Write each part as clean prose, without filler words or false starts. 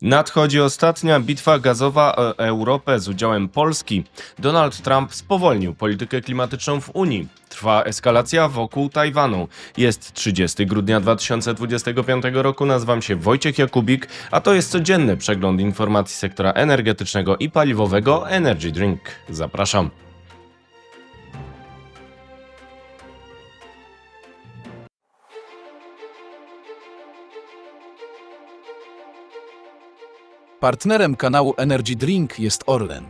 Nadchodzi ostatnia bitwa gazowa o Europę z udziałem Polski. Donald Trump spowolnił politykę klimatyczną w Unii. Trwa eskalacja wokół Tajwanu. Jest 30 grudnia 2025 roku. Nazywam się Wojciech Jakubik, a to jest codzienny przegląd informacji sektora energetycznego i paliwowego Energy Drink. Zapraszam. Partnerem kanału Energy Drink jest Orlen.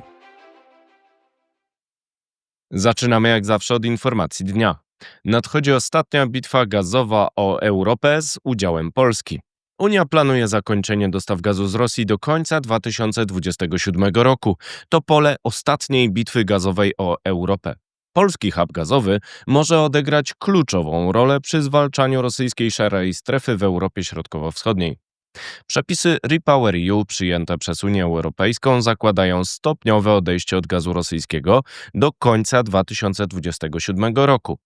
Zaczynamy jak zawsze od informacji dnia. Nadchodzi ostatnia bitwa gazowa o Europę z udziałem Polski. Unia planuje zakończenie dostaw gazu z Rosji do końca 2027 roku. To pole ostatniej bitwy gazowej o Europę. Polski hub gazowy może odegrać kluczową rolę przy zwalczaniu rosyjskiej szarej strefy w Europie Środkowo-Wschodniej. Przepisy REPowerEU przyjęte przez Unię Europejską zakładają stopniowe odejście od gazu rosyjskiego do końca 2027 roku.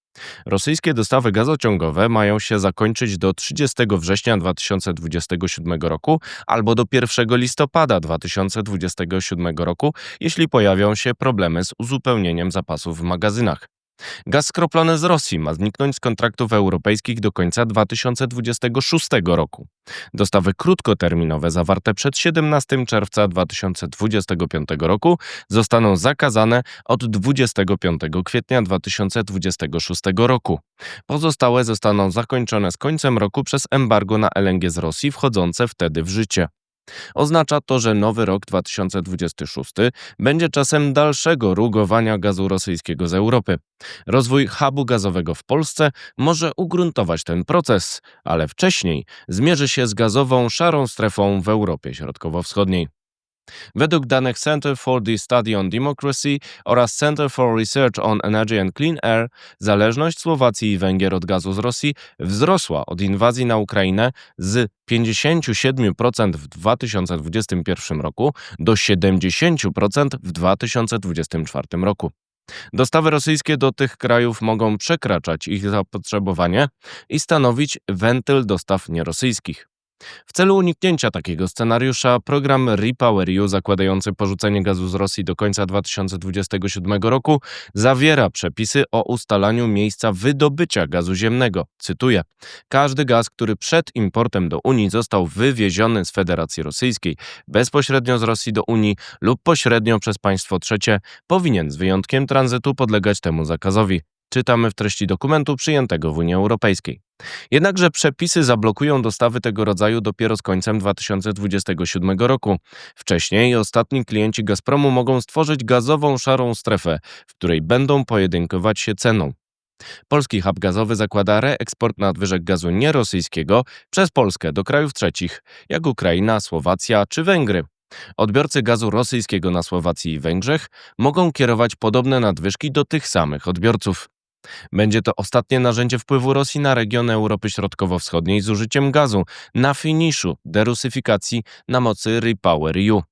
Rosyjskie dostawy gazociągowe mają się zakończyć do 30 września 2027 roku albo do 1 listopada 2027 roku, jeśli pojawią się problemy z uzupełnieniem zapasów w magazynach. Gaz skroplony z Rosji ma zniknąć z kontraktów europejskich do końca 2026 roku. Dostawy krótkoterminowe zawarte przed 17 czerwca 2025 roku zostaną zakazane od 25 kwietnia 2026 roku. Pozostałe zostaną zakończone z końcem roku przez embargo na LNG z Rosji wchodzące wtedy w życie. Oznacza to, że nowy rok 2026 będzie czasem dalszego rugowania gazu rosyjskiego z Europy. Rozwój hubu gazowego w Polsce może ugruntować ten proces, ale wcześniej zmierzy się z gazową szarą strefą w Europie Środkowo-Wschodniej. Według danych Center for the Study on Democracy oraz Center for Research on Energy and Clean Air zależność Słowacji i Węgier od gazu z Rosji wzrosła od inwazji na Ukrainę z 57% w 2021 roku do 70% w 2024 roku. Dostawy rosyjskie do tych krajów mogą przekraczać ich zapotrzebowanie i stanowić wentyl dostaw nierosyjskich. W celu uniknięcia takiego scenariusza program REPowerEU zakładający porzucenie gazu z Rosji do końca 2027 roku zawiera przepisy o ustalaniu miejsca wydobycia gazu ziemnego. Cytuję: każdy gaz, który przed importem do Unii został wywieziony z Federacji Rosyjskiej bezpośrednio z Rosji do Unii lub pośrednio przez państwo trzecie, powinien z wyjątkiem tranzytu podlegać temu zakazowi. Czytamy w treści dokumentu przyjętego w Unii Europejskiej. Jednakże przepisy zablokują dostawy tego rodzaju dopiero z końcem 2027 roku. Wcześniej ostatni klienci Gazpromu mogą stworzyć gazową szarą strefę, w której będą pojedynkować się ceną. Polski hub gazowy zakłada reeksport nadwyżek gazu nierosyjskiego przez Polskę do krajów trzecich, jak Ukraina, Słowacja czy Węgry. Odbiorcy gazu rosyjskiego na Słowacji i Węgrzech mogą kierować podobne nadwyżki do tych samych odbiorców. Będzie to ostatnie narzędzie wpływu Rosji na regiony Europy Środkowo-Wschodniej z użyciem gazu na finiszu derusyfikacji na mocy REPowerEU.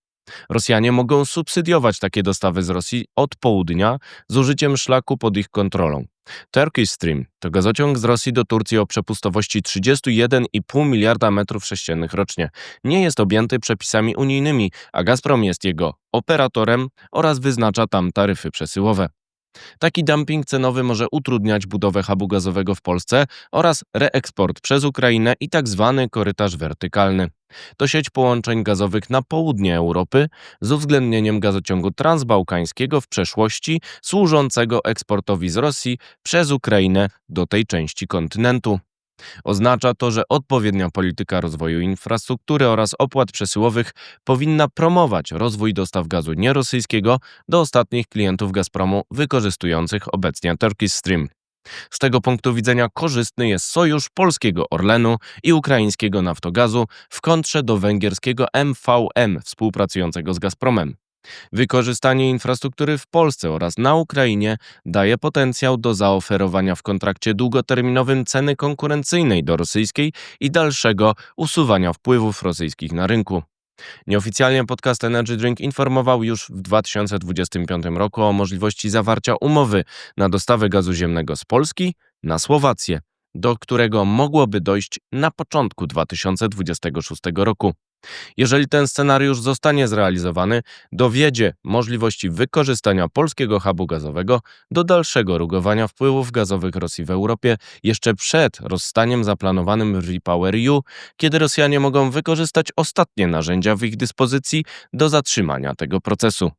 Rosjanie mogą subsydiować takie dostawy z Rosji od południa z użyciem szlaku pod ich kontrolą. Turkish Stream to gazociąg z Rosji do Turcji o przepustowości 31,5 miliarda metrów sześciennych rocznie. Nie jest objęty przepisami unijnymi, a Gazprom jest jego operatorem oraz wyznacza tam taryfy przesyłowe. Taki dumping cenowy może utrudniać budowę hubu gazowego w Polsce oraz reeksport przez Ukrainę i tzw. korytarz wertykalny. To sieć połączeń gazowych na południe Europy z uwzględnieniem gazociągu transbałkańskiego w przeszłości służącego eksportowi z Rosji przez Ukrainę do tej części kontynentu. Oznacza to, że odpowiednia polityka rozwoju infrastruktury oraz opłat przesyłowych powinna promować rozwój dostaw gazu nierosyjskiego do ostatnich klientów Gazpromu wykorzystujących obecnie Turkish Stream. Z tego punktu widzenia korzystny jest sojusz polskiego Orlenu i ukraińskiego Naftogazu w kontrze do węgierskiego MVM współpracującego z Gazpromem. Wykorzystanie infrastruktury w Polsce oraz na Ukrainie daje potencjał do zaoferowania w kontrakcie długoterminowym ceny konkurencyjnej do rosyjskiej i dalszego usuwania wpływów rosyjskich na rynku. Nieoficjalnie podcast Energy Drink informował już w 2025 roku o możliwości zawarcia umowy na dostawę gazu ziemnego z Polski na Słowację, do którego mogłoby dojść na początku 2026 roku. Jeżeli ten scenariusz zostanie zrealizowany, dowiedzie możliwości wykorzystania polskiego hubu gazowego do dalszego rugowania wpływów gazowych Rosji w Europie jeszcze przed rozstaniem zaplanowanym w REPowerEU, kiedy Rosjanie mogą wykorzystać ostatnie narzędzia w ich dyspozycji do zatrzymania tego procesu.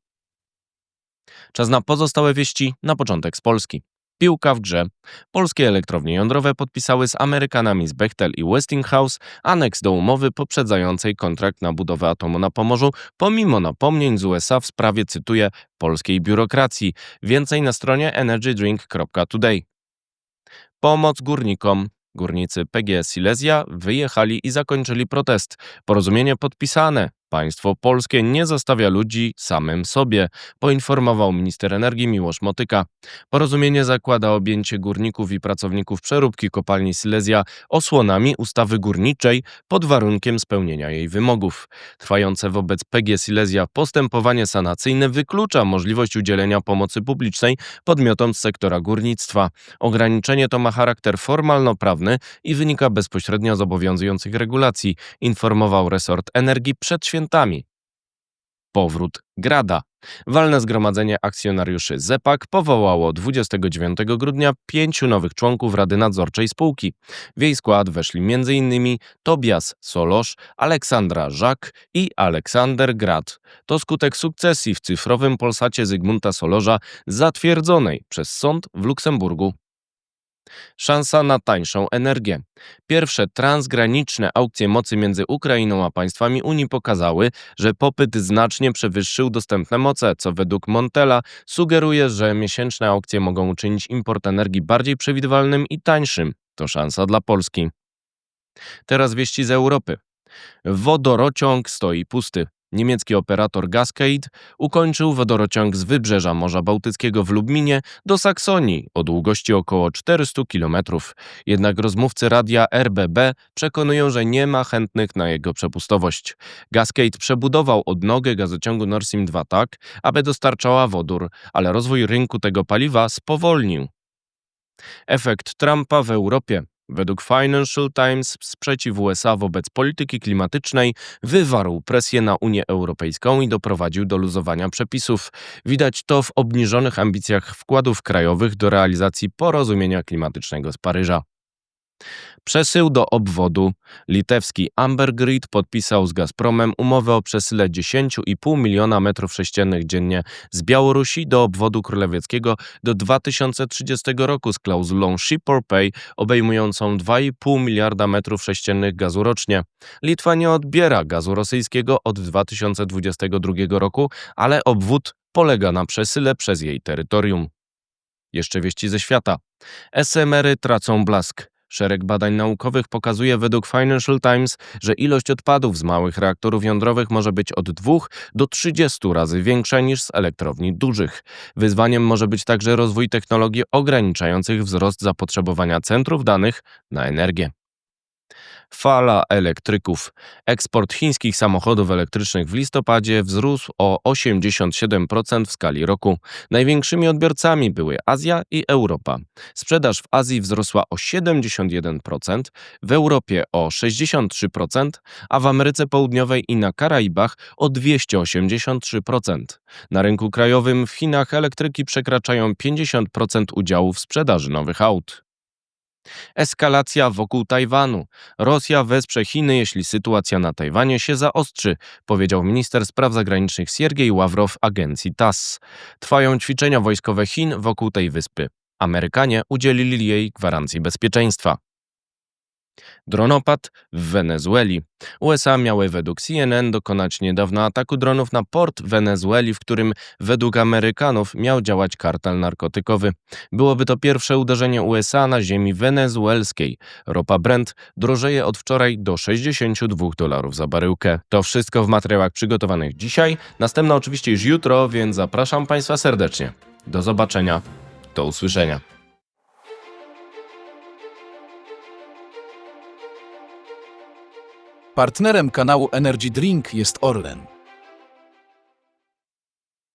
Czas na pozostałe wieści, na początek z Polski. Piłka w grze. Polskie elektrownie jądrowe podpisały z Amerykanami z Bechtel i Westinghouse aneks do umowy poprzedzającej kontrakt na budowę atomu na Pomorzu, pomimo napomnień z USA w sprawie, cytuję, polskiej biurokracji. Więcej na stronie energydrink.today. Pomoc górnikom. Górnicy PGS Silesia wyjechali i zakończyli protest. Porozumienie podpisane. Państwo polskie nie zostawia ludzi samym sobie, poinformował minister energii Miłosz Motyka. Porozumienie zakłada objęcie górników i pracowników przeróbki kopalni Silesia osłonami ustawy górniczej pod warunkiem spełnienia jej wymogów. Trwające wobec PGS Silesia postępowanie sanacyjne wyklucza możliwość udzielenia pomocy publicznej podmiotom z sektora górnictwa. Ograniczenie to ma charakter formalno-prawny i wynika bezpośrednio z obowiązujących regulacji, informował resort energii przed świętami. Powrót Grada. Walne Zgromadzenie Akcjonariuszy ZE-PAK powołało 29 grudnia 5 nowych członków Rady Nadzorczej spółki. W jej skład weszli m.in. Tobias Solosz, Aleksandra Żak i Aleksander Grad. To skutek sukcesji w cyfrowym Polsacie Zygmunta Solorza zatwierdzonej przez sąd w Luksemburgu. Szansa na tańszą energię. Pierwsze transgraniczne aukcje mocy między Ukrainą a państwami Unii pokazały, że popyt znacznie przewyższył dostępne moce, co według Montela sugeruje, że miesięczne aukcje mogą uczynić import energii bardziej przewidywalnym i tańszym. To szansa dla Polski. Teraz wieści z Europy. Wodorociąg stoi pusty. Niemiecki operator Gascade ukończył wodorociąg z wybrzeża Morza Bałtyckiego w Lublinie do Saksonii o długości około 400 km. Jednak rozmówcy radia RBB przekonują, że nie ma chętnych na jego przepustowość. Gascade przebudował odnogę gazociągu Nord Stream 2 tak, aby dostarczała wodór, ale rozwój rynku tego paliwa spowolnił. Efekt Trumpa w Europie. Według Financial Times sprzeciw USA wobec polityki klimatycznej wywarł presję na Unię Europejską i doprowadził do luzowania przepisów. Widać to w obniżonych ambicjach wkładów krajowych do realizacji porozumienia klimatycznego z Paryża. Przesył do obwodu. Litewski Ambergrid podpisał z Gazpromem umowę o przesyle 10,5 miliona metrów sześciennych dziennie z Białorusi do obwodu królewieckiego do 2030 roku z klauzulą ship or pay obejmującą 2,5 miliarda metrów sześciennych gazu rocznie. Litwa nie odbiera gazu rosyjskiego od 2022 roku, ale obwód polega na przesyle przez jej terytorium. Jeszcze wieści ze świata. SMR-y tracą blask. Szereg badań naukowych pokazuje według Financial Times, że ilość odpadów z małych reaktorów jądrowych może być od 2 do 30 razy większa niż z elektrowni dużych. Wyzwaniem może być także rozwój technologii ograniczających wzrost zapotrzebowania centrów danych na energię. Fala elektryków. Eksport chińskich samochodów elektrycznych w listopadzie wzrósł o 87% w skali roku. Największymi odbiorcami były Azja i Europa. Sprzedaż w Azji wzrosła o 71%, w Europie o 63%, a w Ameryce Południowej i na Karaibach o 283%. Na rynku krajowym w Chinach elektryki przekraczają 50% udziału w sprzedaży nowych aut. Eskalacja wokół Tajwanu. Rosja wesprze Chiny, jeśli sytuacja na Tajwanie się zaostrzy, powiedział minister spraw zagranicznych Siergiej Ławrow agencji TASS. Trwają ćwiczenia wojskowe Chin wokół tej wyspy. Amerykanie udzielili jej gwarancji bezpieczeństwa. Dronopad w Wenezueli. USA miały według CNN dokonać niedawno ataku dronów na port Wenezueli, w którym według Amerykanów miał działać kartel narkotykowy. Byłoby to pierwsze uderzenie USA na ziemi wenezuelskiej. Ropa Brent drożeje od wczoraj do $62 za baryłkę. To wszystko w materiałach przygotowanych dzisiaj. Następna oczywiście już jutro, więc zapraszam Państwa serdecznie. Do zobaczenia. Do usłyszenia. Partnerem kanału Energy Drink jest Orlen.